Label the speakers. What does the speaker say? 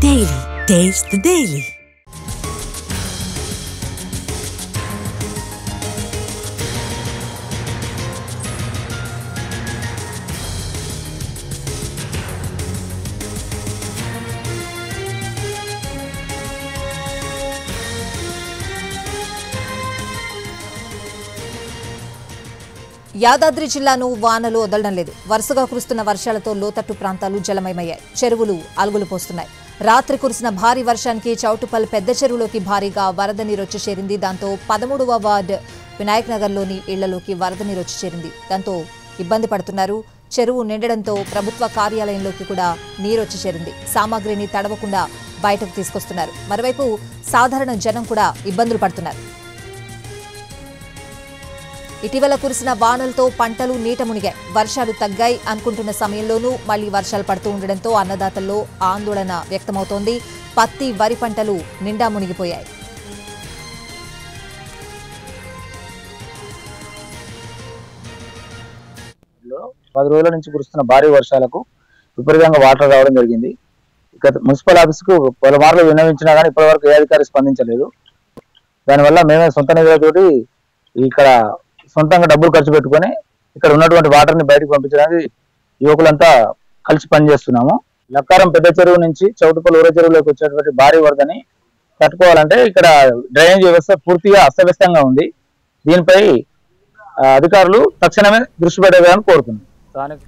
Speaker 1: Daily. Taste the Daily.
Speaker 2: Yadadri జిల్లాను వానలు వదలడం లేదు. వరుసగా కురుస్తున్న వర్షాలతో లోతట్టు ప్రాంతాలు జలమయమయ్యాయి. చెరువులు అలుగులు పోస్తున్నాయి. రాత్రి కురిసిన భారీ వర్షానికి చౌటుపల్ పెద్ద చెరువులోకి భారీగా వరద నీరు వచ్చి చేరింది. దాంతో 13వ వార్డు వినాయక్ నగర్లోని ఇళ్లలోకి వరద నీరు వచ్చి చేరింది. దాంతో ఇబ్బంది పడుతున్నారు. చెరువు నిండడంతో ప్రభుత్వ కార్యాలయంలోకి కూడా నీరు వచ్చి చేరింది. సామాగ్రిని తడవకుండా బయటకు తీసుకొస్తున్నారు. మరోవైపు సాధారణ జనం కూడా ఇబ్బందులు పడుతున్నారు. ఇటీవల కురిసిన వానలతో పంటలు నీట మునిగాయి. వర్షాలు తగ్గాయి అనుకుంటున్న సమయంలోనూ మళ్లీ వర్షాలు పడుతూ ఉండడంతో అన్నదాతల్లో ఆందోళన వ్యక్తమవుతోంది. పత్తి, వరి పంటలు నిండా మునిగిపోయాయి.
Speaker 3: పది రోజుల నుంచి కురుస్తున్న భారీ వర్షాలకు విపరీతంగా వాటర్ రావడం జరిగింది. ఇక మున్సిపల్ ఆఫీసుకు పలుమార్లు విన్నవించినా కానీ ఇప్పటివరకు ఏ అధికారి స్పందించలేదు. దానివల్ల మేమే సొంత నిధులతోటి ఇక్కడ సొంతంగా డబ్బులు ఖర్చు పెట్టుకొని ఇక్కడ ఉన్నటువంటి వాటర్ని బయటకు పంపించడానికి యువకులంతా కలిసి పనిచేస్తున్నాము. లక్కారం పెద్ద చెరువు నుంచి చౌటుపల్లి ఊర చెరువులోకి వచ్చేటువంటి భారీ వరదని తట్టుకోవాలంటే ఇక్కడ డ్రైనేజ్ వ్యవస్థ పూర్తిగా అస్తవ్యస్తంగా ఉంది. దీనిపై అధికారులు తక్షణమే దృష్టి పెట్టాలని కోరుతున్నాం.